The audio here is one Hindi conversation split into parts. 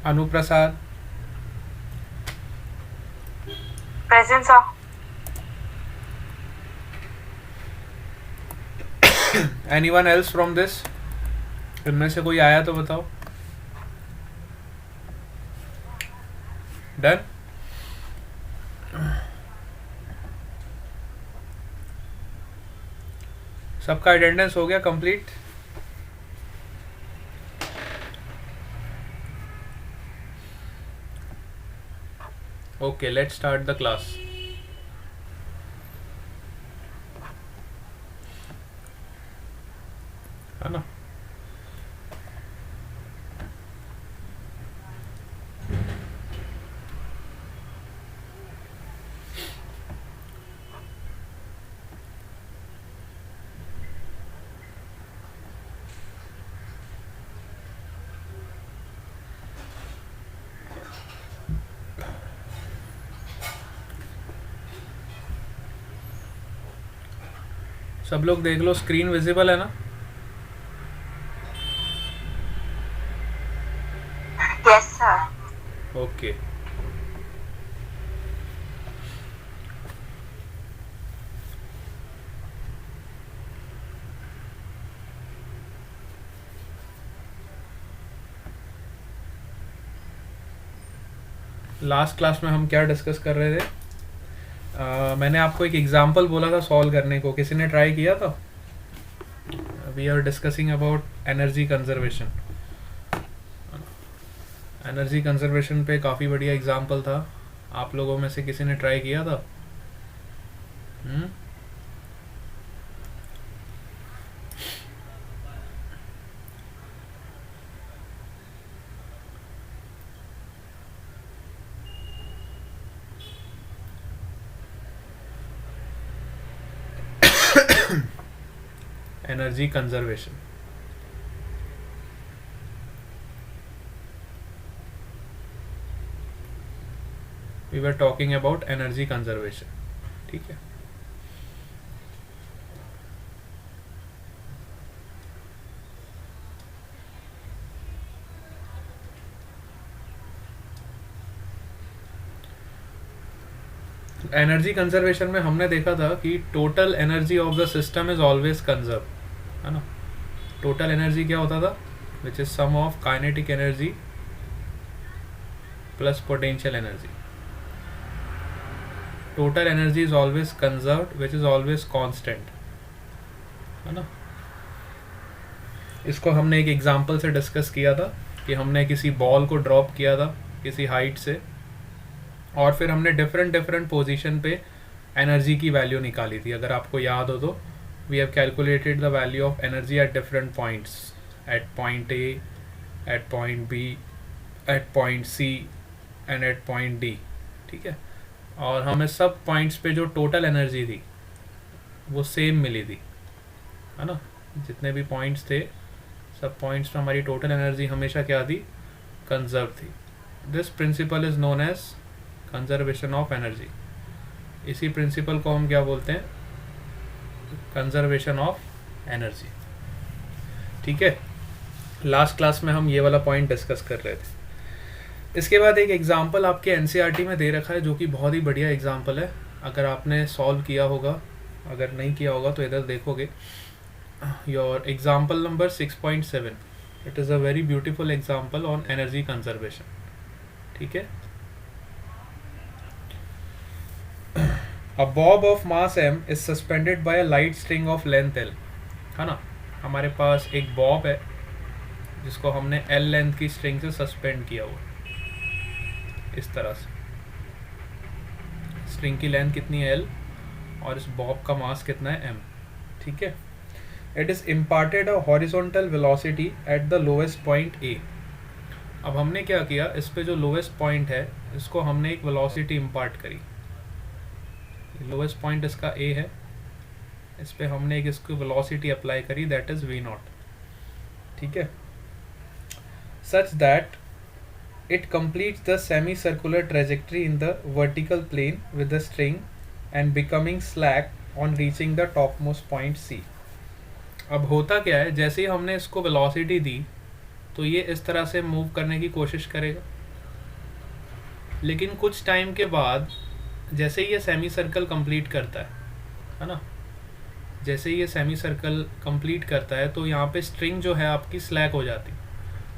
Anuprasad, Present, sir. anyone else from this? इनमें से कोई आया तो बताओ. Done? सबका अटेंडेंस हो गया complete? Okay, let's start the class. है ना? सब लोग देख लो, स्क्रीन विजिबल है ना? Yes, sir. Okay. Last class में हम क्या डिस्कस कर रहे थे? मैंने आपको एक एग्जांपल बोला था सॉल्व करने को, किसी ने ट्राई किया था? We are discussing about energy conservation. Energy conservation पे काफ़ी बढ़िया एग्जांपल था. आप लोगों में से किसी ने ट्राई किया था? Energy conservation. We were talking about energy conservation. ठीक है. एनर्जी कंजर्वेशन में हमने देखा था कि total energy of the system is always conserve. है ना? टोटल एनर्जी क्या होता था? Which is sum of kinetic energy plus potential energy. Total energy is always conserved which is always constant. है ना? इसको हमने एक एग्जांपल से डिस्कस किया था कि हमने किसी बॉल को ड्रॉप किया था किसी हाइट से, और फिर हमने डिफरेंट डिफरेंट पोजीशन पे एनर्जी की वैल्यू निकाली थी. अगर आपको याद हो तो we have calculated the value of energy at different points, at point A, at point B, at point C and at point D. ठीक है. और हमें सब पॉइंट्स पे जो टोटल एनर्जी थी वो सेम मिली थी. है ना? जितने भी पॉइंट्स थे सब पॉइंट्स पे हमारी टोटल एनर्जी हमेशा क्या थी? कंजर्व थी. This principle is known as conservation of energy. इसी प्रिंसिपल को हम क्या बोलते हैं? Conservation of energy. ठीक है. लास्ट क्लास में हम ये वाला पॉइंट डिस्कस कर रहे थे. इसके बाद एक एग्जांपल आपके एनसीईआरटी में दे रखा है जो कि बहुत ही बढ़िया एग्जांपल है. अगर आपने सॉल्व किया होगा, अगर नहीं किया होगा तो इधर देखोगे. Your example number 6.7. It is a very beautiful example on energy conservation. ठीक है. A bob of mass m is suspended by a light string of length l. है ना? हमारे पास एक बॉब है जिसको हमने l लेंथ की स्ट्रिंग से सस्पेंड किया हुआ. इस तरह से स्ट्रिंग की लेंथ कितनी है l और इस बॉब का मास कितना है m. ठीक है. It is imparted a horizontal velocity at the lowest point a. अब हमने क्या किया, इस पे जो लोएस्ट पॉइंट है इसको हमने एक वेलोसिटी इम्पार्ट करी. लोएस्ट पॉइंट इसका a है, इस पे हमने एक इसको वेलोसिटी अप्लाई करी, दैट इज v नॉट. ठीक है. सच that it completes the semicircular trajectory in the vertical plane with the string and becoming slack on reaching the topmost point C. अब होता क्या है, जैसे ही हमने इसको वेलोसिटी दी तो ये इस तरह से मूव करने की कोशिश करेगा, लेकिन कुछ टाइम के बाद जैसे ही ये सेमी सर्कल कंप्लीट करता है ना, जैसे ही ये सेमी सर्कल कंप्लीट करता है तो यहाँ पे स्ट्रिंग जो है आपकी स्लैक हो जाती है।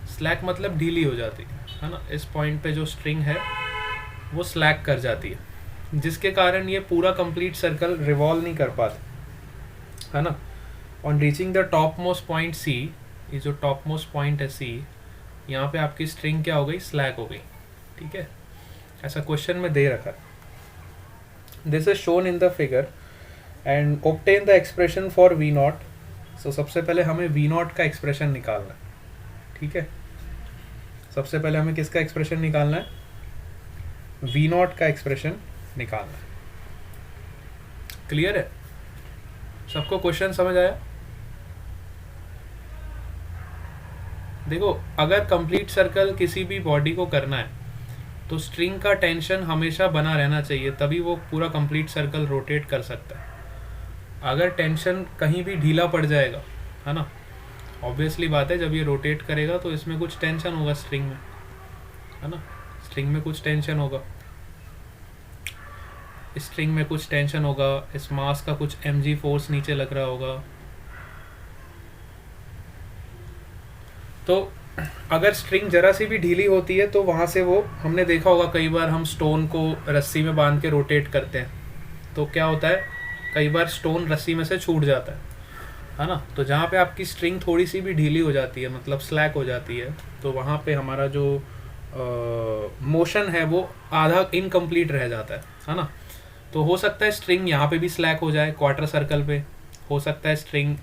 स्लैक मतलब ढीली हो जाती है ना। इस पॉइंट पे जो स्ट्रिंग है वो स्लैक कर जाती है, जिसके कारण ये पूरा कंप्लीट सर्कल रिवॉल्व नहीं कर पाता है ना। On reaching the top most point C, ये जो टॉप मोस्ट पॉइंट है सी, यहाँ पे आपकी स्ट्रिंग क्या हो गई, स्लैक हो गई। ठीक है, ऐसा क्वेश्चन में दे रखा है। This is shown in the figure and obtain the expression for we naught. So सबसे पहले हमें वी नॉट का एक्सप्रेशन निकालना है। ठीक है, सबसे पहले हमें किसका एक्सप्रेशन निकालना है, वी नॉट का एक्सप्रेशन निकालना है। क्लियर है सबको, क्वेश्चन समझ आया? देखो, अगर कंप्लीट सर्कल किसी भी बॉडी को करना है तो स्ट्रिंग का टेंशन हमेशा बना रहना चाहिए, तभी वो पूरा कंप्लीट सर्कल रोटेट कर सकता है। अगर टेंशन कहीं भी ढीला पड़ जाएगा है ना, ऑब्वियसली बात है, जब ये रोटेट करेगा तो इसमें कुछ टेंशन होगा स्ट्रिंग में, है ना। स्ट्रिंग में कुछ टेंशन होगा, स्ट्रिंग में कुछ टेंशन होगा, इस मास का कुछ mg फोर्स नीचे लग रहा होगा। तो अगर स्ट्रिंग जरा सी भी ढीली होती है तो वहाँ से वो, हमने देखा होगा कई बार हम स्टोन को रस्सी में बांध के रोटेट करते हैं तो क्या होता है, कई बार स्टोन रस्सी में से छूट जाता है ना। तो जहाँ पे आपकी स्ट्रिंग थोड़ी सी भी ढीली हो जाती है, मतलब स्लैक हो जाती है, तो वहाँ पे हमारा जो मोशन है वो आधा इनकम्प्लीट रह जाता है ना। तो हो सकता है स्ट्रिंग यहाँ पे भी स्लैक हो जाए, क्वार्टर सर्कल पे, हो सकता है स्ट्रिंग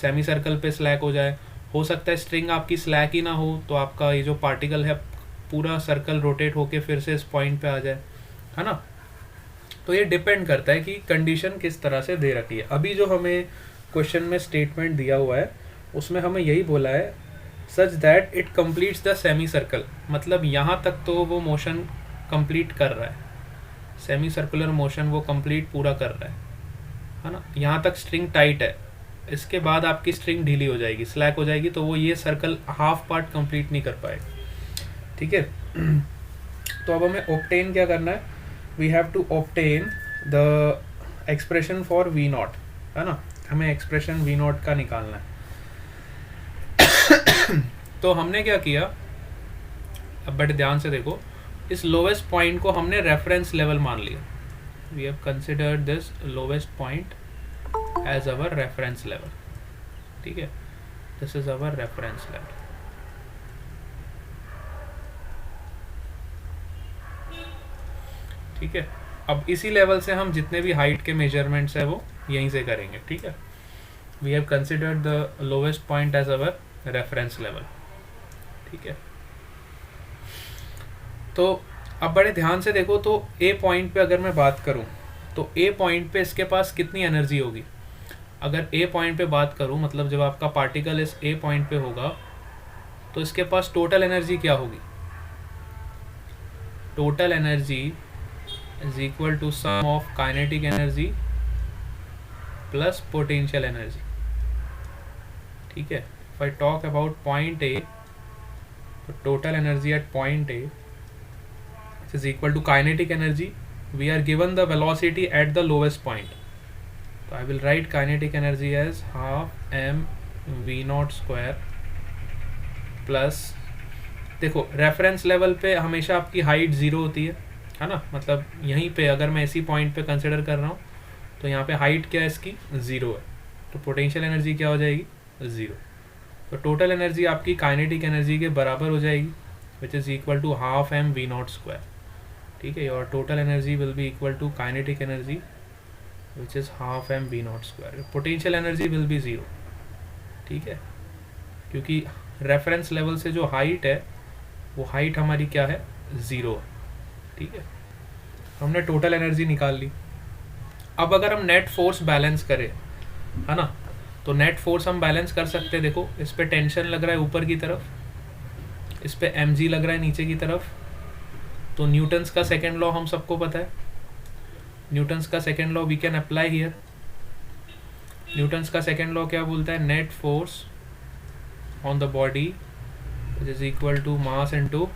सेमी सर्कल पे स्लैक हो जाए, हो सकता है स्ट्रिंग आपकी स्लैक ही ना हो तो आपका ये जो पार्टिकल है पूरा सर्कल रोटेट होके फिर से इस पॉइंट पे आ जाए, है ना। तो ये डिपेंड करता है कि कंडीशन किस तरह से दे रखी है। अभी जो हमें क्वेश्चन में स्टेटमेंट दिया हुआ है उसमें हमें यही बोला है, सच that it completes the semi circle, मतलब यहाँ तक तो वो मोशन कंप्लीट कर रहा है, सेमी सर्कुलर मोशन वो कंप्लीट पूरा कर रहा है ना। यहाँ तक स्ट्रिंग टाइट है, इसके बाद आपकी स्ट्रिंग ढीली हो जाएगी, स्लैक हो जाएगी, तो वो ये सर्कल हाफ पार्ट कंप्लीट नहीं कर पाएगा। ठीक है, तो अब हमें ऑब्टेन क्या करना है, we have to obtain the expression for we naught, है ना। हमें एक्सप्रेशन वी नॉट का निकालना है। तो हमने क्या किया, अब बड़े ध्यान से देखो, इस लोवेस्ट पॉइंट को हमने रेफरेंस लेवल मान लिया। We have considered this lowest point as our reference level. ठीक है, this is our reference level. ठीक है, अब इसी लेवल से हम जितने भी हाइट के मेजरमेंट्स है वो यहीं से करेंगे। ठीक है, we have considered the lowest point as our reference level. ठीक है, तो अब बड़े ध्यान से देखो, तो ए पॉइंट पे अगर मैं बात करूं तो ए पॉइंट पे इसके पास कितनी एनर्जी होगी। अगर ए पॉइंट पे बात करूं, मतलब जब आपका पार्टिकल इस ए पॉइंट पे होगा तो इसके पास टोटल एनर्जी क्या होगी, total energy is equal to sum of kinetic energy plus potential energy. ठीक है, if I talk about point A, तो total energy at point A is equal to kinetic energy. We are given the velocity at the lowest point, so I will write kinetic energy as half m v naught square plus, देखो रेफरेंस लेवल पे हमेशा आपकी हाइट जीरो होती है ना, मतलब यहीं पे अगर मैं इसी पॉइंट पे कंसिडर कर रहा हूँ तो यहाँ पे हाइट क्या है इसकी, ज़ीरो है, तो पोटेंशियल एनर्जी क्या हो जाएगी, ज़ीरो। तो टोटल एनर्जी आपकी काइनेटिक एनर्जी के बराबर हो जाएगी, which is equal to half m v not square. ठीक है, और total energy will be equal to kinetic energy which is half m v not square. Potential energy will be zero. ठीक है, क्योंकि रेफरेंस लेवल से जो हाइट है वो हाइट हमारी क्या है, ज़ीरो है। ठीक है, हमने टोटल एनर्जी निकाल ली। अब अगर हम नेट फोर्स बैलेंस करें, है ना, तो नेट फोर्स हम बैलेंस कर सकते हैं। देखो, इस पे टेंशन लग रहा है ऊपर की तरफ, इस पे mg लग रहा है नीचे की तरफ, तो न्यूटन्स का सेकेंड लॉ हम सबको पता है। न्यूटन्स का second law we can apply here. Newton's का सेकेंड लॉ क्या बोलता है, net force on the body which is equal to mass into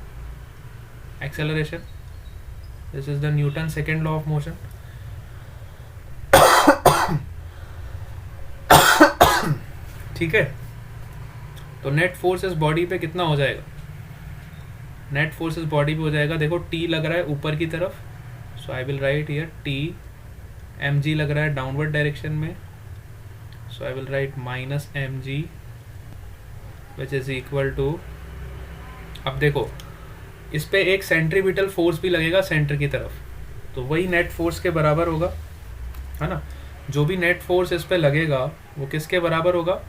acceleration. This is the Newton's second law of motion. ठीक है, तो नेट फोर्स इस बॉडी पे कितना हो जाएगा? नेट फोर्स इस बॉडी पे हो जाएगा, देखो टी लग रहा है ऊपर की तरफ, so I will write here T, M G लग रहा है डाउनवर्ड डायरेक्शन में, so I will write minus M G which is equal to, अब देखो इस पे एक सेंट्रीपिटल फोर्स भी लगेगा सेंटर की तरफ, तो वही नेट फोर्स के बराबर होगा, है ना? जो भी नेट फोर्स इस पे लगेगा वो किसके बराबर होगा?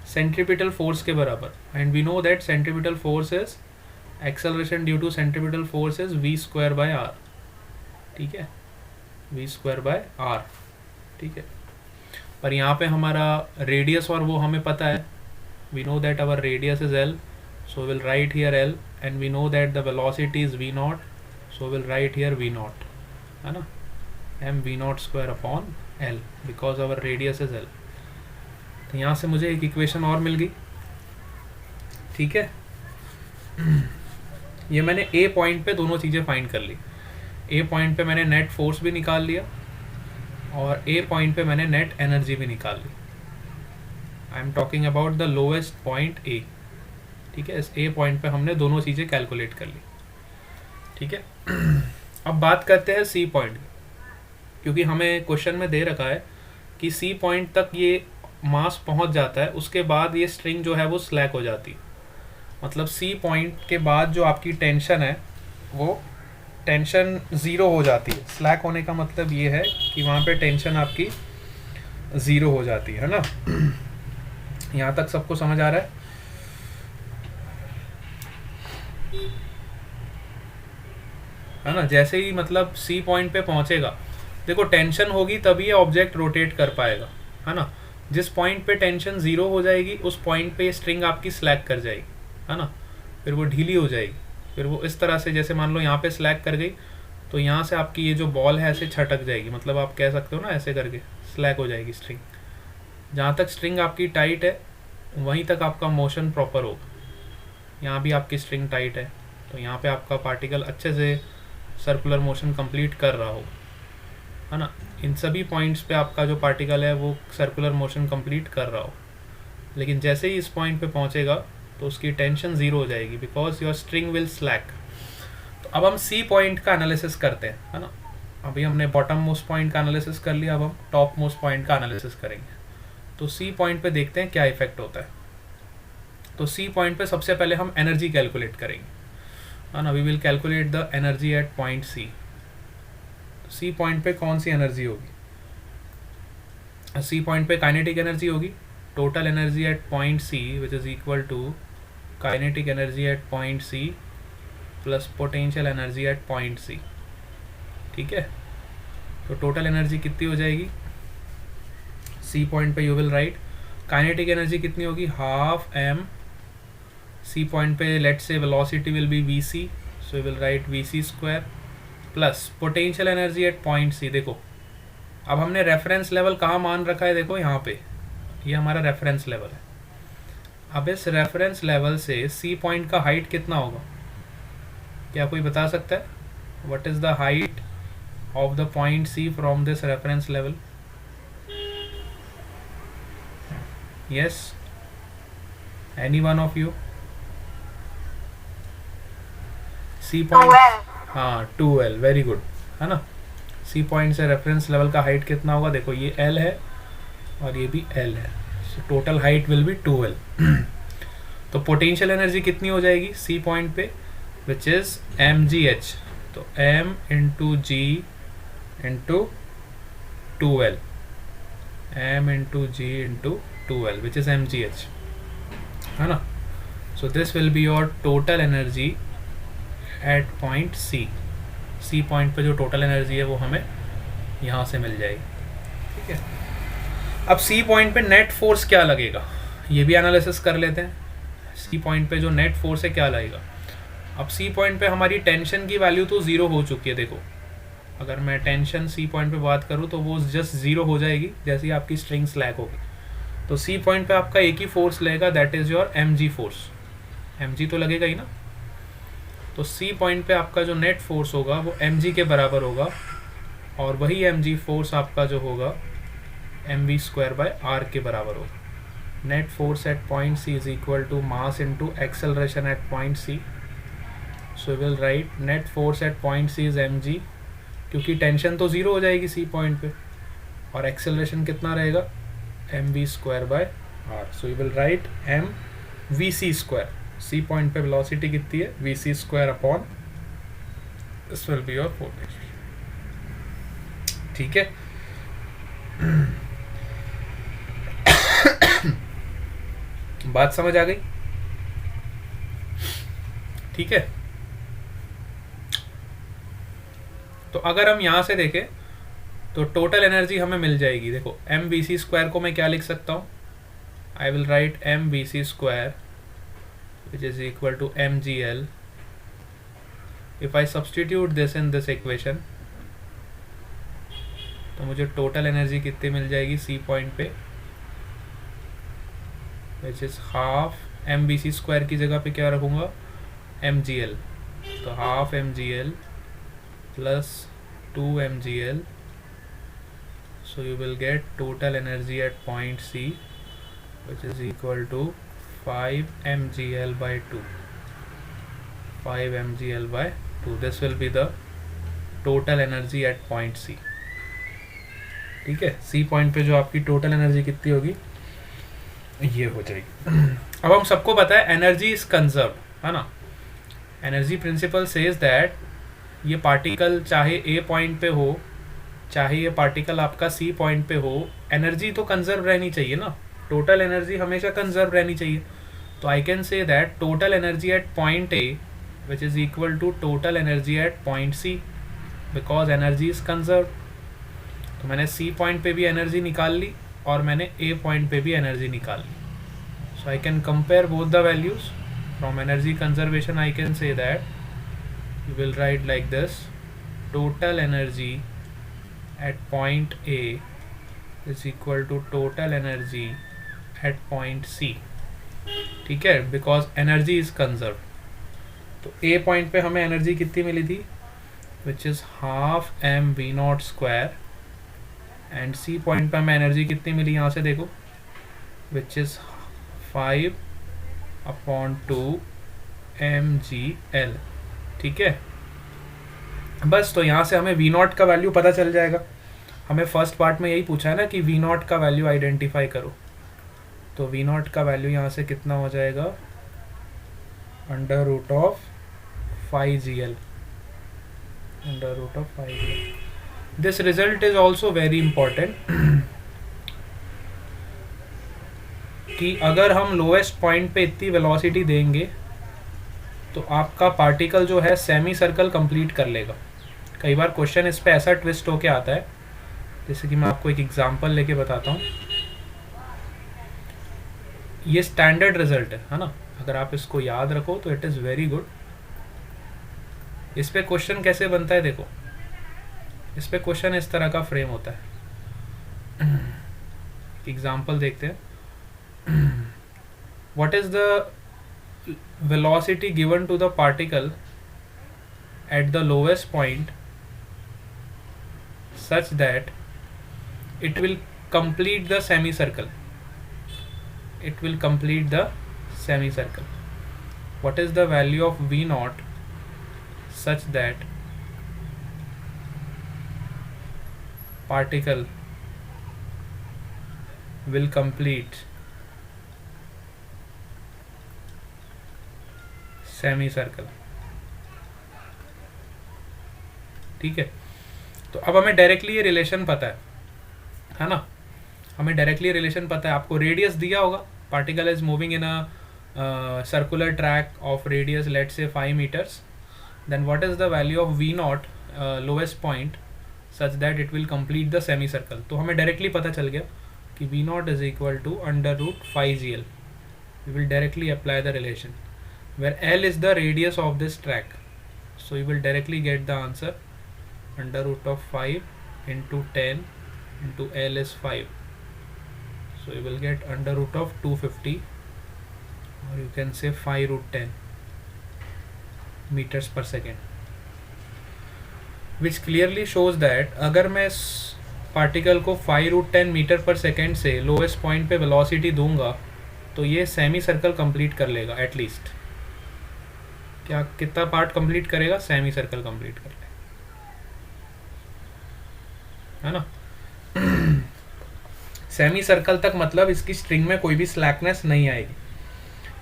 सेंट्रीपिटल फोर्स के बराबर. And we know that centripetal force is acceleration due to centripetal force is v square by r. ठीक है, वी स्क्वायर बाय आर. ठीक है, पर यहाँ पे हमारा रेडियस और वो हमें पता है, we know that our radius is l, so we'll write here L, and we know that the velocity is v naught, so we'll write here v naught, है ना? m v naught square upon L because our radius is L. तो यहाँ से मुझे एक इक्वेशन और मिल गई. ठीक है, ये मैंने A पॉइंट पे दोनों चीज़ें फाइंड कर ली. A पॉइंट पे मैंने नेट फोर्स भी निकाल लिया और A पॉइंट पे मैंने नेट एनर्जी भी निकाल ली. I am talking about the lowest point A. ठीक है, इस ए पॉइंट पे हमने दोनों चीज़ें कैलकुलेट कर ली. ठीक है, अब बात करते हैं सी पॉइंट, क्योंकि हमें क्वेश्चन में दे रखा है कि सी पॉइंट तक ये मास पहुंच जाता है, उसके बाद ये स्ट्रिंग जो है वो स्लैक हो जाती है. मतलब सी पॉइंट के बाद जो आपकी टेंशन है वो टेंशन ज़ीरो हो जाती है. स्लैक होने का मतलब ये है कि वहाँ पे टेंशन आपकी ज़ीरो हो जाती है ना? यहाँ तक सबको समझ आ रहा है? है ना? जैसे ही मतलब सी पॉइंट पे पहुंचेगा, देखो टेंशन होगी तभी ये ऑब्जेक्ट रोटेट कर पाएगा, है ना? जिस पॉइंट पे टेंशन ज़ीरो हो जाएगी उस पॉइंट पे ये स्ट्रिंग आपकी स्लैक कर जाएगी, है ना? फिर वो ढीली हो जाएगी, फिर वो इस तरह से, जैसे मान लो यहाँ पे स्लैक कर गई तो यहाँ से आपकी ये जो बॉल है ऐसे छटक जाएगी, मतलब आप कह सकते हो ना ऐसे करके स्लैक हो जाएगी स्ट्रिंग. जहाँ तक स्ट्रिंग आपकी टाइट है वहीं तक आपका मोशन प्रॉपर होगा. यहाँ भी आपकी स्ट्रिंग टाइट है तो यहाँ पे आपका पार्टिकल अच्छे से सर्कुलर मोशन कंप्लीट कर रहा होगा, है ना? इन सभी पॉइंट्स पे आपका जो पार्टिकल है वो सर्कुलर मोशन कंप्लीट कर रहा हो. लेकिन जैसे ही इस पॉइंट पे पहुंचेगा तो उसकी टेंशन ज़ीरो हो जाएगी, because your string will slack. तो अब हम सी पॉइंट का एनालिसिस करते हैं, है ना? अभी हमने बॉटम मोस्ट पॉइंट का एनालिसिस कर लिया, अब हम टॉप मोस्ट पॉइंट का एनालिसिस करेंगे. तो सी पॉइंट पे देखते हैं क्या इफेक्ट होता है. तो सी पॉइंट पे सबसे पहले हम एनर्जी कैलकुलेट करेंगे, है ना? We will calculate the energy at point C. C point पे कौन सी एनर्जी होगी? सी पॉइंट पे काइनेटिक एनर्जी होगी. Total energy at point C which is equal to kinetic energy at point C plus potential energy at point C. ठीक है, तो टोटल एनर्जी कितनी हो जाएगी सी पॉइंट पे? You will write kinetic energy कितनी होगी? Half m. सी पॉइंट पे लेट से velocity will be v C, so you will write v C square plus potential energy at point C. देखो अब हमने रेफरेंस लेवल कहाँ मान रखा है? देखो यहाँ पे, ये हमारा रेफरेंस लेवल है. अब इस रेफरेंस लेवल से सी पॉइंट का हाइट कितना होगा? क्या कोई बता सकता है? What is the height of the point C from this reference level? Yes, any one of you? C point, हाँ 2L, वेरी गुड, है ना? सी पॉइंट से रेफरेंस लेवल का हाइट कितना होगा? देखो ये L है और ये भी L है, so total height will be 2L. तो पोटेंशियल एनर्जी कितनी हो जाएगी सी पॉइंट पे? Which is mgh. तो m into g into 2L, m into g into 2L which is mgh, है ना? So this will be your total energy at point C. C point पे जो टोटल एनर्जी है वो हमें यहाँ से मिल जाएगी. ठीक है, अब सी पॉइंट पे नेट फोर्स क्या लगेगा ये भी एनालिसिस कर लेते हैं. सी पॉइंट पे जो नेट फोर्स है क्या लगेगा? अब सी पॉइंट पे हमारी टेंशन की वैल्यू तो ज़ीरो हो चुकी है. देखो अगर मैं टेंशन सी पॉइंट पे बात करूँ तो वो जस्ट ज़ीरो हो जाएगी जैसे ही आपकी स्ट्रिंग स्लैक होगी. तो सी पॉइंट पे आपका एक ही फोर्स लगेगा, that is your mg force. mg तो लगेगा ही ना। तो C पॉइंट पे आपका जो नेट फोर्स होगा वो mg के बराबर होगा, और वही mg फोर्स आपका जो होगा mv²/r के बराबर होगा। Net force at point C is equal to mass into acceleration at point C। So will write net force at point C is mg, क्योंकि टेंशन तो ज़ीरो हो जाएगी C पॉइंट पे, और एक्सेलरेशन कितना रहेगा mv²/r। So you will right mvc²। C point पे वेलोसिटी कितनी है vc² upon this will be your force. ठीक है। बात समझ आ गई? ठीक है। तो अगर हम यहां से देखें तो टोटल एनर्जी हमें मिल जाएगी। देखो mvc² को मैं क्या लिख सकता हूं, आई will right mvc² which is equal to mgl. if I substitute this in this equation तो मुझे टोटल एनर्जी कितनी मिल जाएगी C पॉइंट पे, which is हाफ mvc² की जगह पे क्या रखूँगा mgl। तो half mgl plus 2 mgl, so you will get total energy at point C which is equal to 5 mgl/2. 5 mgl/2. This will be the total energy at point C. ठीक है। C पॉइंट पे जो आपकी टोटल एनर्जी कितनी होगी ये हो जाएगी। अब हम सबको पता है एनर्जी इज कंजर्व, है ना। एनर्जी प्रिंसिपल सेज दैट ये पार्टिकल चाहे A पॉइंट पे हो, चाहे ये पार्टिकल आपका C पॉइंट पे हो, एनर्जी तो कंजर्व रहनी चाहिए ना। टोटल एनर्जी हमेशा कंजर्व रहनी चाहिए। तो I can say that total energy at point A which is equal to total energy at point C because energy is conserve. तो मैंने C पॉइंट पे भी एनर्जी निकाल ली और मैंने A पॉइंट पे भी एनर्जी निकाल ली। So I can compare both the values from energy conservation. I can say that you will write like this, total energy at point A is equal to total energy at point C। ठीक है, बिकॉज एनर्जी इज कंजर्व। तो A पॉइंट पे हमें एनर्जी कितनी मिली थी, which is half mv0², and C point पे हमें एनर्जी कितनी मिली यहाँ से देखो, विच इज 5/2 mgl। ठीक है, बस। तो यहाँ से हमें V0 का वैल्यू पता चल जाएगा। हमें फर्स्ट पार्ट में यही पूछा है ना कि V0 का वैल्यू आइडेंटिफाई करो। तो V0 का वैल्यू यहाँ से कितना हो जाएगा, √5gl। √5gl। This result is also very important कि अगर हम लोएस्ट पॉइंट पे इतनी वेलोसिटी देंगे तो आपका पार्टिकल जो है सेमी सर्कल कंप्लीट कर लेगा। कई बार क्वेश्चन इस पे ऐसा ट्विस्ट होके आता है, जैसे कि मैं आपको एक एग्जांपल लेके बताता हूँ। ये स्टैंडर्ड रिजल्ट है ना। अगर आप इसको याद रखो तो इट इज़ वेरी गुड। इस पे क्वेश्चन कैसे बनता है देखो, इस पे क्वेश्चन इस तरह का फ्रेम होता है। एग्जांपल देखते हैं। What is the velocity given to the particle at the lowest point such that it will complete the semicircle. It will complete the semicircle. What is the value of V0 such that particle will complete semicircle? ठीक है, तो अब हमें डायरेक्टली ये रिलेशन पता है ना। हमें डायरेक्टली रिलेशन पता है। आपको रेडियस दिया होगा, particle is moving in a circular track of radius let's say 5 metres, then what is the value of V0 lowest point such that it will complete the semi circle. तो हमें डायरेक्टली पता चल गया कि V0 is equal to √5gl. We will directly apply the relation where L is the radius of this track, so you will directly get the answer √5 into 10 into L is 5, so you will get √250 और यू कैन से 5√10 मीटर्स पर second, which clearly shows that अगर मैं इस पार्टिकल को 5√10 मीटर पर सेकेंड से लोएस्ट पॉइंट पे वेलोसिटी दूंगा तो ये सेमी सर्कल कंप्लीट कर लेगा एटलीस्ट। क्या कितना पार्ट कंप्लीट करेगा? सेमी सर्कल कंप्लीट कर लेगा, है ना। सेमी सर्कल तक मतलब इसकी स्ट्रिंग में कोई भी स्लैकनेस नहीं आएगी,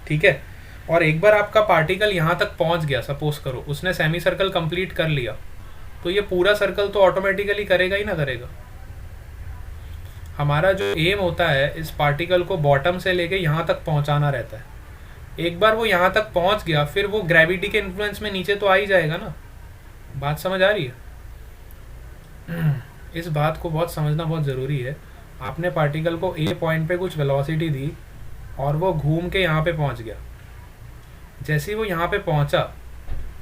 ठीक है। और एक बार आपका पार्टिकल यहाँ तक पहुँच गया, सपोज करो उसने सेमी सर्कल कंप्लीट कर लिया, तो ये पूरा सर्कल तो ऑटोमेटिकली करेगा ही ना करेगा। हमारा जो एम होता है इस पार्टिकल को बॉटम से लेके यहाँ तक पहुँचाना रहता है। एक बार वो यहाँ तक पहुँच गया फिर वो ग्रेविटी के इन्फ्लुएंस में नीचे तो आ ही जाएगा ना। बात समझ आ रही है? इस बात को बहुत समझना बहुत ज़रूरी है। आपने पार्टिकल को ए पॉइंट पे कुछ वेलोसिटी दी और वो घूम के यहाँ पे पहुँच गया। जैसे ही वो यहाँ पे पहुँचा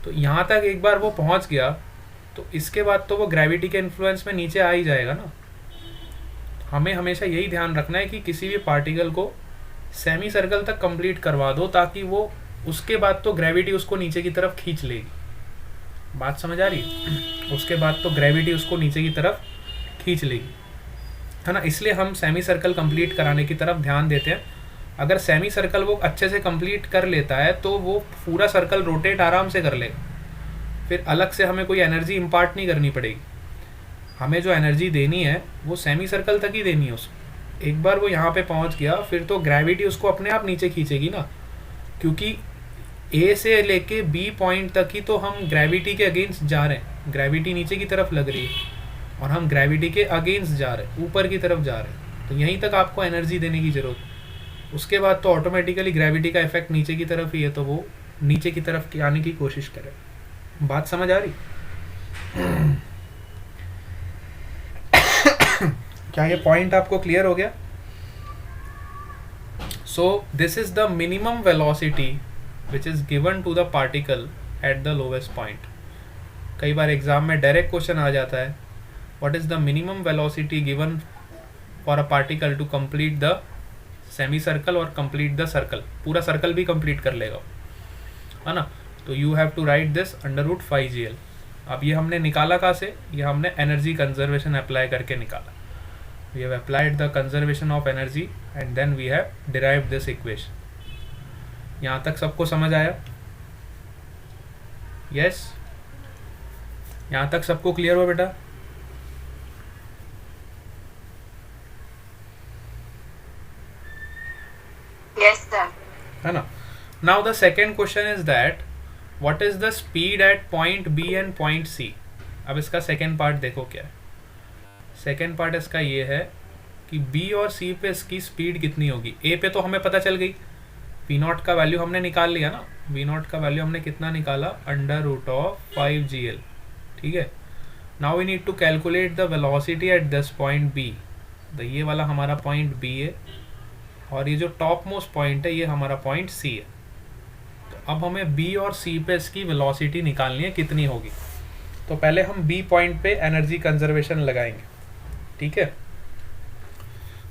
तो यहाँ तक एक बार वो पहुँच गया तो इसके बाद तो वो ग्रेविटी के इन्फ्लुएंस में नीचे आ ही जाएगा ना। हमें हमेशा यही ध्यान रखना है कि किसी भी पार्टिकल को सेमी सर्कल तक कंप्लीट करवा दो ताकि वो उसके बाद तो ग्रेविटी उसको नीचे की तरफ खींच लेगी। बात समझ आ रही है? उसके बाद तो ग्रेविटी उसको नीचे की तरफ खींच लेगी, है ना। इसलिए हम सेमी सर्कल कंप्लीट कराने की तरफ ध्यान देते हैं। अगर सेमी सर्कल वो अच्छे से कंप्लीट कर लेता है तो वो पूरा सर्कल रोटेट आराम से कर लेगा, फिर अलग से हमें कोई एनर्जी इम्पार्ट नहीं करनी पड़ेगी। हमें जो एनर्जी देनी है वो सेमी सर्कल तक ही देनी है उसको। एक बार वो यहाँ पे पहुँच गया फिर तो ग्रेविटी उसको अपने आप नीचे खींचेगी ना, क्योंकि ए से लेके बी पॉइंट तक ही तो हम ग्रेविटी के अगेंस्ट जा रहे हैं। ग्रेविटी नीचे की तरफ लग रही है और हम ग्रेविटी के अगेंस्ट जा रहे हैं, ऊपर की तरफ जा रहे हैं, तो यहीं तक आपको एनर्जी देने की ज़रूरत है। उसके बाद तो ऑटोमेटिकली ग्रेविटी का इफेक्ट नीचे की तरफ ही है, तो वो नीचे की तरफ आने की कोशिश करे। बात समझ आ रही? क्या ये पॉइंट आपको क्लियर हो गया? So this is the minimum velocity which is given to the particle at the lowest point. कई बार एग्जाम में डायरेक्ट क्वेश्चन आ जाता है, what is the minimum velocity given for a particle to complete the semi circle और कंप्लीट द सर्कल। पूरा सर्कल भी कंप्लीट कर लेगा, है ना। तो you have to write this √5gl। अब ये हमने निकाला कहाँ से? ये हमने एनर्जी कंजर्वेशन अप्लाई करके निकाला। We have applied the conservation of energy and then we have derived this equation. यहाँ तक सबको समझ आया? यस? यहाँ तक सबको क्लियर हुआ बेटा? Yes, sir. है ना। Now the second question is that what is the speed at point B and point C. अब इसका सेकेंड पार्ट देखो क्या है। सेकेंड पार्ट इसका ये है कि बी और सी पे इसकी स्पीड कितनी होगी। ए पे तो हमें पता चल गई, v0 का वैल्यू हमने निकाल लिया ना। v0 का वैल्यू हमने कितना निकाला? √5gl, ठीक है। Now we need to calculate the velocity at this point B. तो ये वाला हमारा पॉइंट बी है और ये जो टॉप मोस्ट पॉइंट है ये हमारा पॉइंट सी है। तो अब हमें बी और सी पे इसकी वेलोसिटी निकालनी है, कितनी होगी। तो पहले हम बी पॉइंट पे एनर्जी कंजर्वेशन लगाएंगे, ठीक है।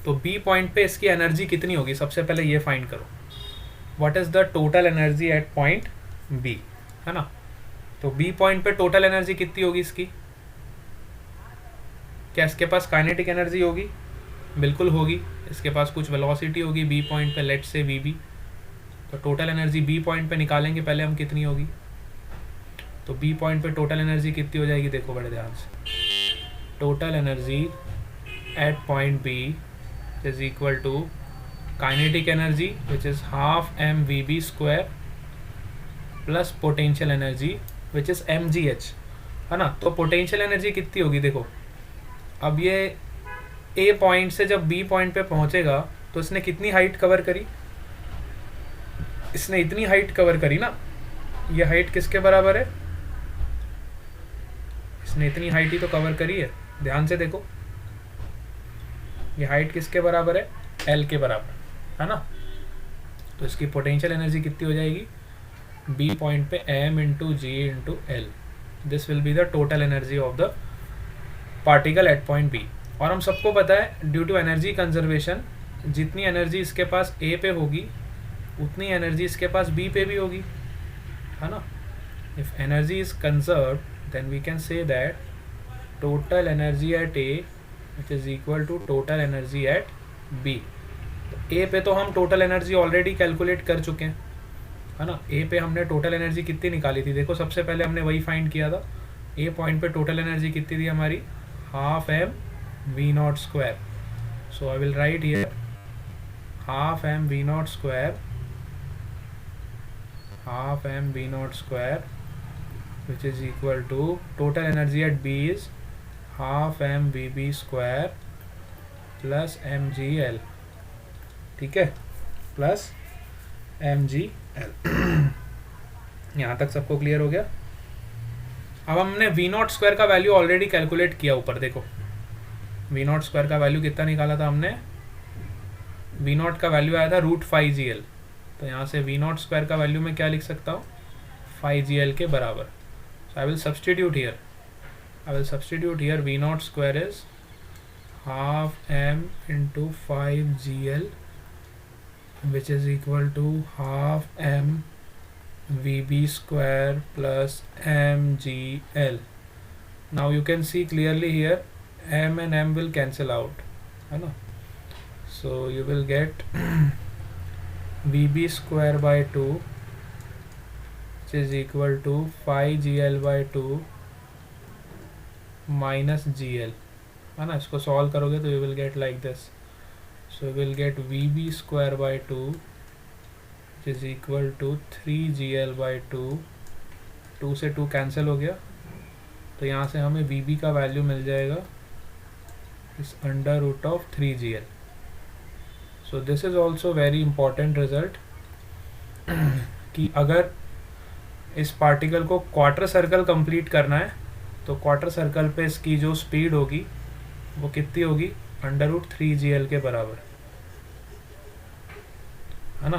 तो बी पॉइंट पे इसकी एनर्जी कितनी होगी, सबसे पहले ये फाइंड करो। What is the total energy at point B, है ना। तो बी पॉइंट पे टोटल एनर्जी कितनी होगी इसकी? क्या इसके पास काइनेटिक एनर्जी होगी? बिल्कुल होगी। इसके पास कुछ वेलोसिटी होगी बी पॉइंट पे, लेट से वी बी। तो टोटल एनर्जी बी पॉइंट पे निकालेंगे पहले हम, कितनी होगी। तो बी पॉइंट पे टोटल एनर्जी कितनी हो जाएगी, देखो बड़े ध्यान से। Total energy at point B is equal to kinetic energy which is half mvb² plus potential energy which is mgh, है ना। तो पोटेंशियल एनर्जी कितनी होगी देखो। अब ये ए पॉइंट से जब बी पॉइंट पे पहुंचेगा तो इसने कितनी हाइट कवर करी? इसने इतनी हाइट कवर करी ना। ये हाइट किसके बराबर है? इसने इतनी हाइट ही तो कवर करी है, ध्यान से देखो। ये हाइट किसके बराबर है? एल के बराबर, है ना। तो इसकी पोटेंशियल एनर्जी कितनी हो जाएगी? बी पॉइंट पे m into g into l. This will be the total energy of the particle at point B. और हम सबको पता है ड्यू टू एनर्जी कंजर्वेशन जितनी एनर्जी इसके पास ए पे होगी उतनी एनर्जी इसके पास बी पे भी होगी, है ना. If energy is conserve then we can say that total energy at A which is equal to total energy at B. तो ए पे तो हम टोटल एनर्जी ऑलरेडी कैलकुलेट कर चुके हैं, है ना. ए पे हमने टोटल एनर्जी कितनी निकाली थी, देखो सबसे पहले हमने वही फाइंड किया था. ए पॉइंट पे टोटल एनर्जी कितनी थी हमारी, half m v not square. So I will write here half m v not square, half m v naught square which is equal to total energy at B is half m vb square plus mgl. ठीक है, प्लस mgl. यहाँ तक सबको क्लियर हो गया. अब हमने v नॉट स्क्वायर का वैल्यू ऑलरेडी कैलकुलेट किया ऊपर. देखो v नॉट स्क्वायर का वैल्यू कितना निकाला था हमने, v नॉट का वैल्यू आया था √5gl. तो यहाँ से v नॉट स्क्वायर का वैल्यू मैं क्या लिख सकता हूँ, 5gl के बराबर. So I will substitute here v naught square is half m into 5gl which is equal to half m vb square plus mgl. Now you can see clearly here m and m will cancel out, है ना. So you will get vb square by 2 which is equal to 5gl by 2 minus gl, है ना. इसको सॉल्व करोगे तो you will get like this. So you will get vb square by 2 which is equal to 3gl by 2. 2 से 2 कैंसिल हो गया, तो यहाँ से हमें vb का वैल्यू मिल जाएगा इस under root of 3gl. So this is also very important result कि अगर इस पार्टिकल को क्वार्टर सर्कल कंप्लीट करना है तो क्वार्टर सर्कल पे इसकी जो स्पीड होगी वो कितनी होगी, √3gl के बराबर, है ना.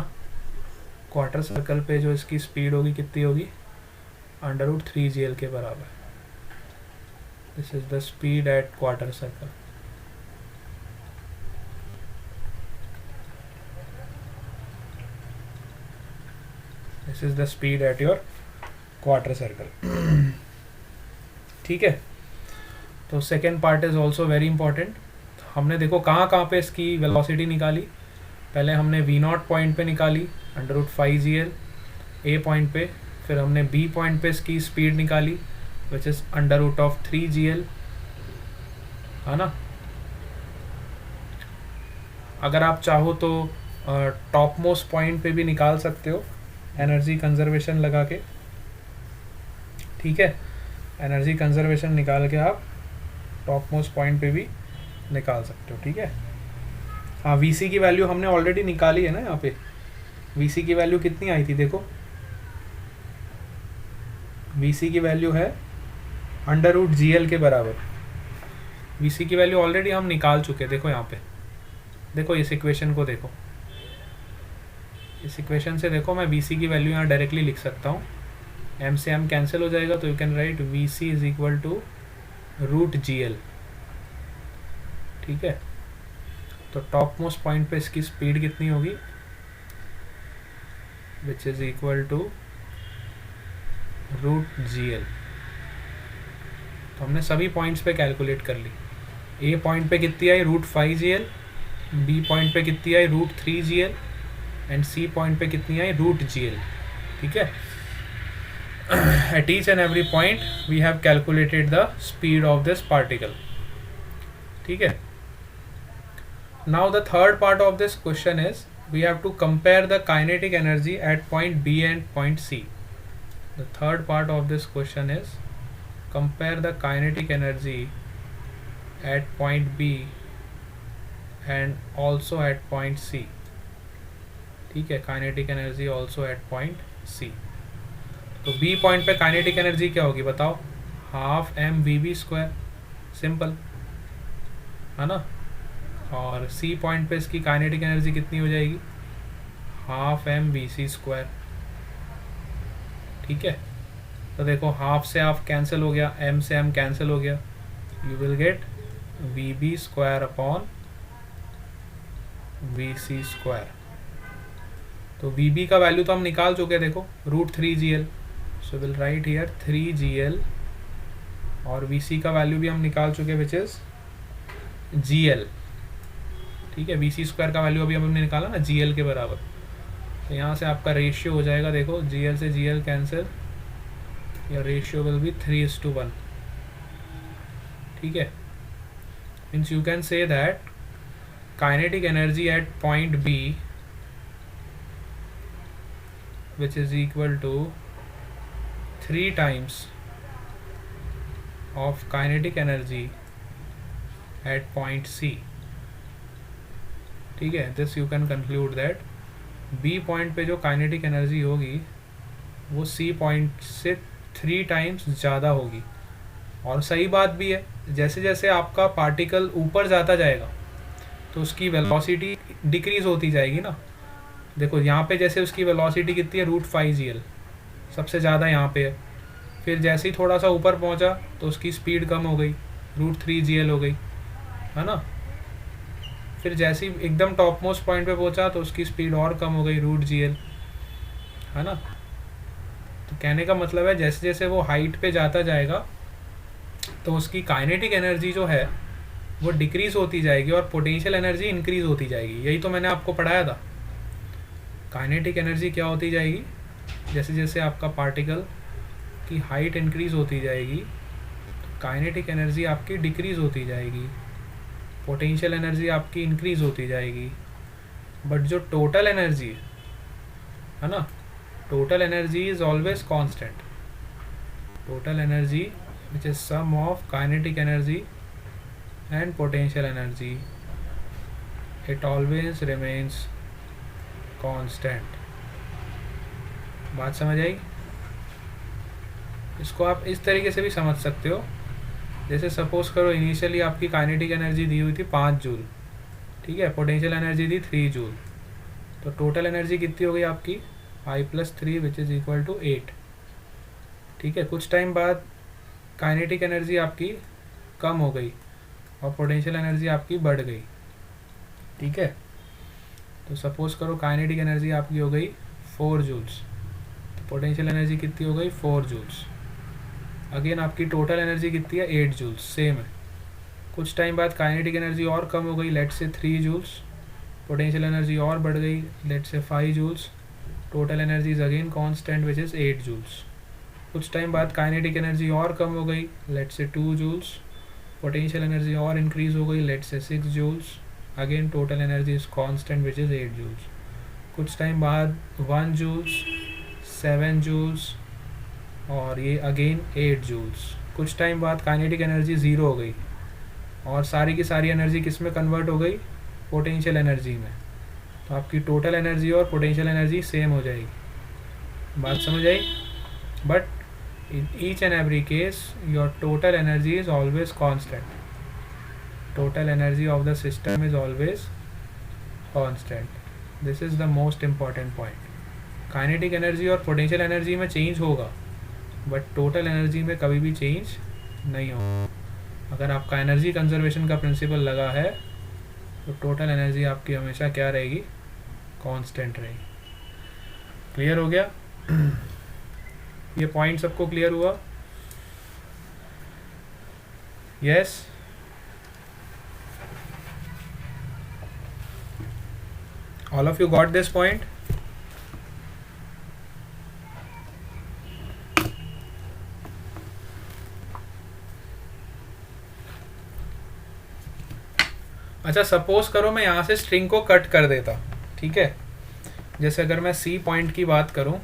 क्वार्टर सर्कल पे जो इसकी स्पीड होगी कितनी होगी, √3gl के बराबर. This is the speed at quarter circle. This is the speed at your quarter circle. ठीक है. तो second part is also very important. हमने देखो कहाँ पे इसकी वेलोसिटी निकाली. पहले हमने v नॉट पॉइंट पे निकाली √5gl ए पॉइंट पे. फिर हमने b पॉइंट पे इसकी स्पीड निकाली विच इज √3gl, है ना. अगर आप चाहो तो टॉप मोस्ट पॉइंट पे भी निकाल सकते हो एनर्जी कंजर्वेशन लगा के. ठीक है, एनर्जी कंजर्वेशन निकाल के आप टॉप मोस्ट पॉइंट पे भी निकाल सकते हो. ठीक है. हाँ, वीसी की वैल्यू हमने ऑलरेडी निकाली है ना. यहाँ पे वीसी की वैल्यू कितनी आई थी, देखो वीसी की वैल्यू है √gl के बराबर. वीसी की वैल्यू ऑलरेडी हम निकाल चुके हैं. देखो यहाँ पे, देखो इस इक्वेशन को देखो. इस इक्वेशन से देखो मैं वीसी की वैल्यू यहाँ डायरेक्टली लिख सकता हूँ. m से m कैंसिल हो जाएगा तो you can write vc is equal to √gl. ठीक है. तो टॉप मोस्ट पॉइंट पे इसकी स्पीड कितनी होगी, which is equal to √gl. तो हमने सभी पॉइंट्स पे कैलकुलेट कर ली. ए पॉइंट पे कितनी आई, √5gl. बी पॉइंट पे कितनी आई, √3gl. एंड सी पॉइंट पे कितनी आई, √gl. ठीक है. At each and every point we have calculated the speed of this particle. ठीक है. Now the third part of this question is we have to compare the kinetic energy at point B and point C. The third part of this question is compare the kinetic energy at point B and also at point C. ठीक है, kinetic energy also at point C. तो B पॉइंट पे काइनेटिक एनर्जी क्या होगी बताओ, half m vb square, simple, है ना. और C पॉइंट पे इसकी काइनेटिक एनर्जी कितनी हो जाएगी, हाफ m vc स्क्वायर. ठीक है. तो देखो हाफ से हाफ कैंसिल हो गया, m से m कैंसिल हो गया, you will get vb square upon vc square. तो वी का वैल्यू तो हम निकाल चुके हैं, देखो √3 GL, so will write here 3 GL, और वी का वैल्यू भी हम निकाल चुके विच इज GL, ठीक है। वी² का वैल्यू अभी हमने निकाला ना GL के बराबर, तो यहाँ से आपका रेशियो हो जाएगा, देखो GL से GL कैंसिल, या रेशियो विल बी 3:1, ठीक है। Means you can say that kinetic energy at point B which is equal to 3 times of kinetic energy at point C, ठीक है। This you can conclude that B point पे जो काइनेटिक एनर्जी होगी वो C पॉइंट से 3 टाइम्स ज़्यादा होगी। और सही बात भी है, जैसे जैसे आपका पार्टिकल ऊपर जाता जाएगा तो उसकी वेलोसिटी डिक्रीज होती जाएगी ना। देखो यहाँ पे जैसे उसकी वेलोसिटी कितनी है, √5 GL सबसे ज़्यादा यहाँ पे है। फिर जैसे ही थोड़ा सा ऊपर पहुँचा तो उसकी स्पीड कम हो गई, √3 GL हो गई, है ना। फिर जैसे ही एकदम टॉप मोस्ट पॉइंट पे पहुँचा तो उसकी स्पीड और कम हो गई, √GL, है ना। तो कहने का मतलब है जैसे जैसे वो हाइट पे जाता जाएगा तो उसकी काइनेटिक एनर्जी जो है वो डिक्रीज होती जाएगी और पोटेंशियल एनर्जी इंक्रीज होती जाएगी। यही तो मैंने आपको पढ़ाया था। काइनेटिक एनर्जी क्या होती जाएगी, जैसे जैसे आपका पार्टिकल की हाइट इंक्रीज होती जाएगी तो काइनेटिक एनर्जी आपकी डिक्रीज होती जाएगी, पोटेंशियल एनर्जी आपकी इंक्रीज होती जाएगी। बट जो टोटल एनर्जी है ना, total energy is always constant. Total energy which is sum of kinetic energy and potential energy, it always remains constant। बात समझ आई? इसको आप इस तरीके से भी समझ सकते हो, जैसे सपोज करो इनिशियली आपकी काइनेटिक एनर्जी दी हुई थी 5 जूल, ठीक है, पोटेंशियल एनर्जी थी 3 जूल, तो टोटल एनर्जी कितनी हो गई आपकी 5+3 विच इज़ इक्वल टू 8, ठीक है। कुछ टाइम बाद काइनेटिक एनर्जी आपकी कम हो गई और पोटेंशियल एनर्जी आपकी बढ़ गई, ठीक है। तो सपोज करो काइनेटिक एनर्जी आपकी हो गई 4 जूल्स, तो पोटेंशियल एनर्जी कितनी हो गई 4 जूल्स। अगेन आपकी टोटल एनर्जी कितनी है 8 जूल्स, सेम है। कुछ टाइम बाद काइनेटिक एनर्जी और कम हो गई, लेट से 3 जूल्स, पोटेंशियल एनर्जी और बढ़ गई, let's say 5 joules, total energy is again constant which is 8 joules. कुछ टाइम बाद काइनेटिक एनर्जी और कम हो गई, let's say 2 joules, potential energy और इंक्रीज हो गई, let's say 6 joules, again total energy is constant which is 8 joules. कुछ टाइम बाद 1 जूल्स, 7 जूल्स, और ये अगेन 8 जूल्स। कुछ टाइम बाद काइनेटिक एनर्जी 0 हो गई और सारी की सारी एनर्जी किस में कन्वर्ट हो गई, पोटेंशियल एनर्जी में। तो आपकी टोटल एनर्जी और पोटेंशियल एनर्जी सेम हो जाएगी। बात समझ आई? But in each and every case your total energy is always constant. Total energy of the system is always constant. This is the most important point. Kinetic energy और potential energy में change होगा but total energy में कभी भी change नहीं होगा। अगर आपका energy conservation का principle लगा है तो total energy आपकी हमेशा क्या रहेगी, constant रहेगी। क्लियर हो गया? ये पॉइंट सबको क्लियर हुआ? Yes? All of you got this point? अच्छा, सपोज करो मैं यहां से स्ट्रिंग को कट कर देता, ठीक है। जैसे अगर मैं सी पॉइंट की बात करूं,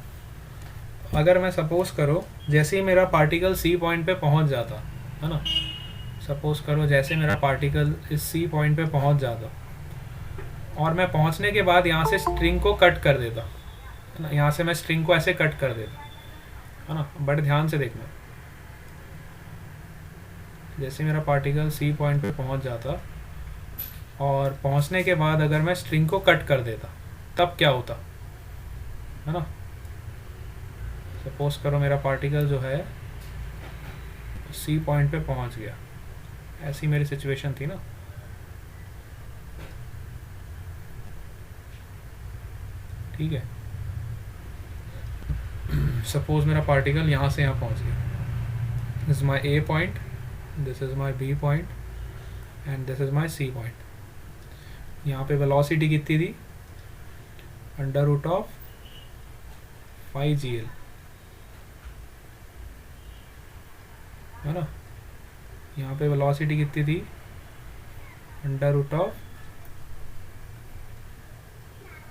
अगर मैं सपोज करो जैसे ही मेरा पार्टिकल सी पॉइंट पे पहुंच जाता है ना, सपोज करो जैसे मेरा पार्टिकल इस सी पॉइंट पे पहुंच जाता और मैं पहुंचने के बाद यहाँ से स्ट्रिंग को कट कर देता, है ना, यहाँ से मैं स्ट्रिंग को ऐसे कट कर देता, है ना। बट ध्यान से देखना, जैसे मेरा पार्टिकल सी पॉइंट पे पहुंच जाता और पहुंचने के बाद अगर मैं स्ट्रिंग को कट कर देता तब क्या होता, है ना। सपोज करो मेरा पार्टिकल जो है सी पॉइंट पे पहुंच गया, ऐसी मेरी सिचुएशन थी ना। ठीक है, सपोज मेरा पार्टिकल यहाँ से यहाँ पहुँच गया, this is my A point, this is my B point and this is my C point. यहाँ पे वेलोसिटी कितनी थी, अंडर रूट ऑफ 5gl, है ना। यहाँ पे वेलोसिटी कितनी थी, under root of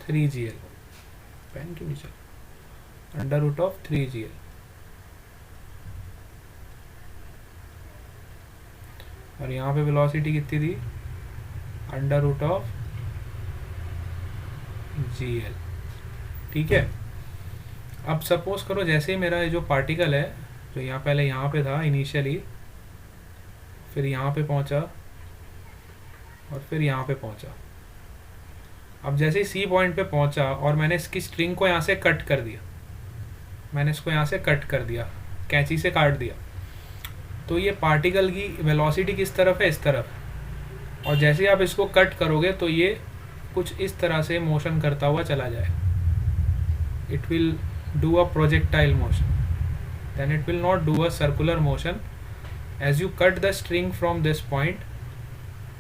3gl, pen क्यों नहीं चल, अंडर रूट ऑफ 3gl। और यहाँ पे वेलोसिटी कितनी थी, अंडर रूट ऑफ gl। ठीक है। अब सपोज करो जैसे ही मेरा जो पार्टिकल है, जो यहाँ पहले यहाँ पे था इनिशियली, फिर यहाँ पे पहुँचा और फिर यहाँ पे पहुँचा। अब जैसे ही सी पॉइंट पे पहुँचा और मैंने इसकी स्ट्रिंग को यहाँ से कट कर दिया, मैंने इसको यहाँ से कट कर दिया, कैंची से काट दिया, तो ये पार्टिकल की वेलोसिटी किस तरफ है, इस तरफ। और जैसे ही आप इसको कट करोगे तो ये कुछ इस तरह से मोशन करता हुआ चला जाए। It will do a projectile motion, then it will not do a circular motion. As you cut the string from this point,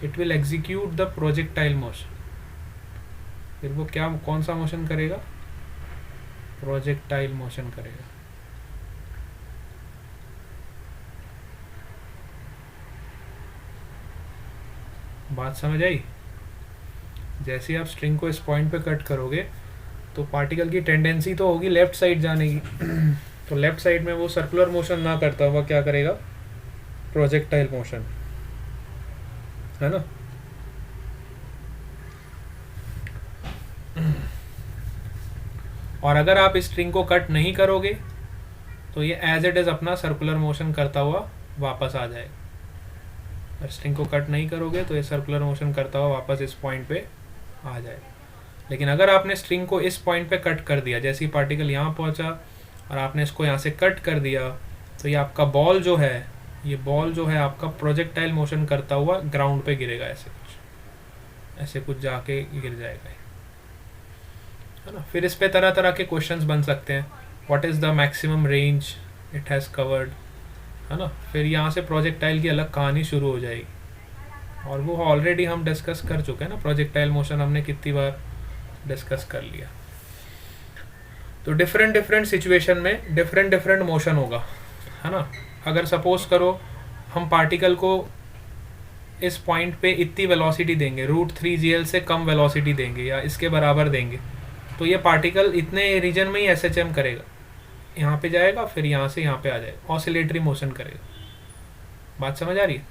it will execute the projectile motion. फिर वो क्या, कौन सा मोशन करेगा, प्रोजेक्टाइल मोशन करेगा। बात समझ आई। जैसे ही आप स्ट्रिंग को इस पॉइंट पे कट करोगे तो पार्टिकल की टेंडेंसी तो होगी लेफ्ट साइड जाने की तो लेफ्ट साइड में वो सर्कुलर मोशन ना करता हुआ क्या करेगा, प्रोजेक्टाइल मोशन, है ना। और अगर आप इस स्ट्रिंग को कट नहीं करोगे तो ये एज इट इज अपना सर्कुलर मोशन करता हुआ वापस आ जाएगा। और स्ट्रिंग को कट नहीं करोगे तो ये सर्कुलर मोशन करता हुआ वापस इस पॉइंट पे आ जाएगा। लेकिन अगर आपने स्ट्रिंग को इस पॉइंट पे कट कर दिया, जैसे ही पार्टिकल यहाँ पहुँचा और आपने इसको यहाँ से कट कर दिया, तो ये आपका बॉल जो है, ये बॉल जो है आपका प्रोजेक्टाइल मोशन करता हुआ ग्राउंड पे गिरेगा, ऐसे कुछ जाके गिर जाएगा, है ना। फिर इस पे तरह तरह के क्वेश्चंस बन सकते हैं। What is the maximum range it has covered, है ना। फिर यहाँ से प्रोजेक्टाइल की अलग कहानी शुरू हो जाएगी, और वो ऑलरेडी हम डिस्कस कर चुके हैं ना। प्रोजेक्टाइल मोशन हमने कितनी बार डिस्कस कर लिया। तो डिफरेंट सिचुएशन में डिफरेंट मोशन होगा, है ना। अगर सपोज करो हम पार्टिकल को इस पॉइंट पे इतनी वेलोसिटी देंगे, √3gl से कम वेलोसिटी देंगे या इसके बराबर देंगे, तो ये पार्टिकल इतने रीजन में ही SHM करेगा, यहाँ पे जाएगा फिर यहाँ से यहाँ पे आ जाएगा, ऑसिलेटरी मोशन करेगा। बात समझ आ रही है।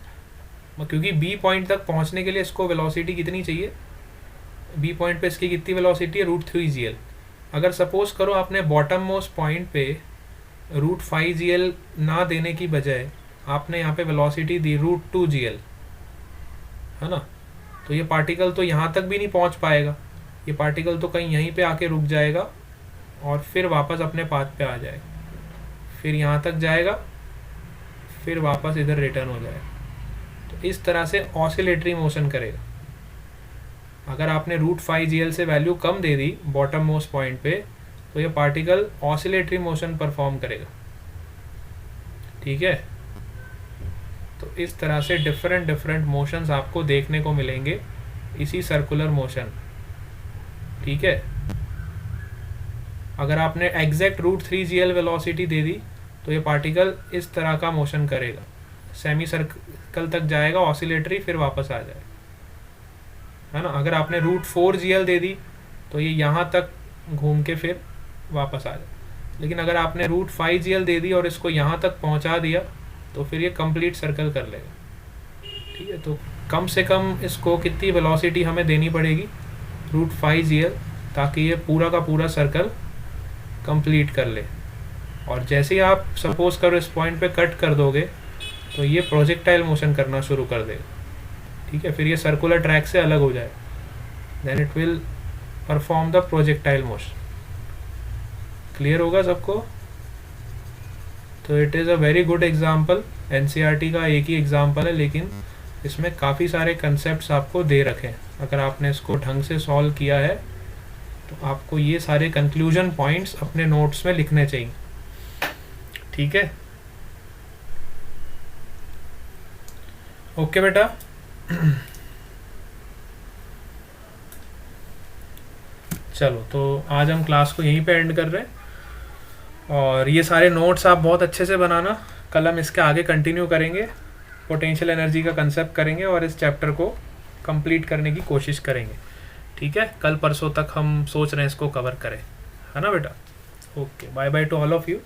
क्योंकि बी पॉइंट तक पहुँचने के लिए इसको वेलोसिटी कितनी चाहिए, बी पॉइंट पे इसकी कितनी वेलोसिटी है, √3gl। अगर सपोज करो आपने बॉटम मोस्ट पॉइंट पे √5gl ना देने की बजाय आपने यहाँ पे वेलोसिटी दी √2gl, है ना, तो ये पार्टिकल तो यहाँ तक भी नहीं पहुँच पाएगा, ये पार्टिकल तो कहीं यहीं पे आके रुक जाएगा और फिर वापस अपने पाथ पे आ जाएगा, फिर यहाँ तक जाएगा, फिर वापस इधर रिटर्न हो जाएगा। तो इस तरह से ऑसिलेटरी मोशन करेगा। अगर आपने √5gl से वैल्यू कम दे दी बॉटम मोस्ट पॉइंट पे, तो ये पार्टिकल ऑसिलेटरी मोशन परफॉर्म करेगा। ठीक है। तो इस तरह से डिफरेंट मोशंस आपको देखने को मिलेंगे इसी सर्कुलर मोशन। ठीक है। अगर आपने एग्जैक्ट √3gl वेलोसिटी दे दी तो ये पार्टिकल इस तरह का मोशन करेगा, सेमी सर्कल तक जाएगा ऑसिलेटरी, फिर वापस आ जाएगा, है ना। अगर आपने √4gl दे दी तो ये यहाँ तक घूम के फिर वापस आ जाए। लेकिन अगर आपने √5gl दे दी और इसको यहाँ तक पहुँचा दिया तो फिर ये कंप्लीट सर्कल कर लेगा। ठीक है। तो कम से कम इसको कितनी वेलोसिटी हमें देनी पड़ेगी, √5gl, ताकि ये पूरा का पूरा सर्कल कंप्लीट कर ले। और जैसे ही आप सपोज करो इस पॉइंट पे कट कर दोगे तो ये प्रोजेक्टाइल मोशन करना शुरू कर देगा। ठीक है। फिर ये सर्कुलर ट्रैक से अलग हो जाए, then it will perform the projectile motion. Clear होगा सबको। तो it is a very good example, NCERT का एक ही एग्जाम्पल है, लेकिन इसमें काफ़ी सारे कंसेप्ट्स आपको दे रखे हैं। अगर आपने इसको ढंग से सॉल्व किया है तो आपको ये सारे कंक्लूजन पॉइंट्स अपने नोट्स में लिखने चाहिए। ठीक है, ओके बेटा। चलो, तो आज हम क्लास को यहीं पे एंड कर रहे हैं, और ये सारे नोट्स आप बहुत अच्छे से बनाना। कल हम इसके आगे कंटिन्यू करेंगे, पोटेंशियल एनर्जी का कंसेप्ट करेंगे और इस चैप्टर को कंप्लीट करने की कोशिश करेंगे। ठीक है, कल परसों तक हम सोच रहे हैं इसको कवर करें, है ना बेटा। Okay, bye bye to all of you.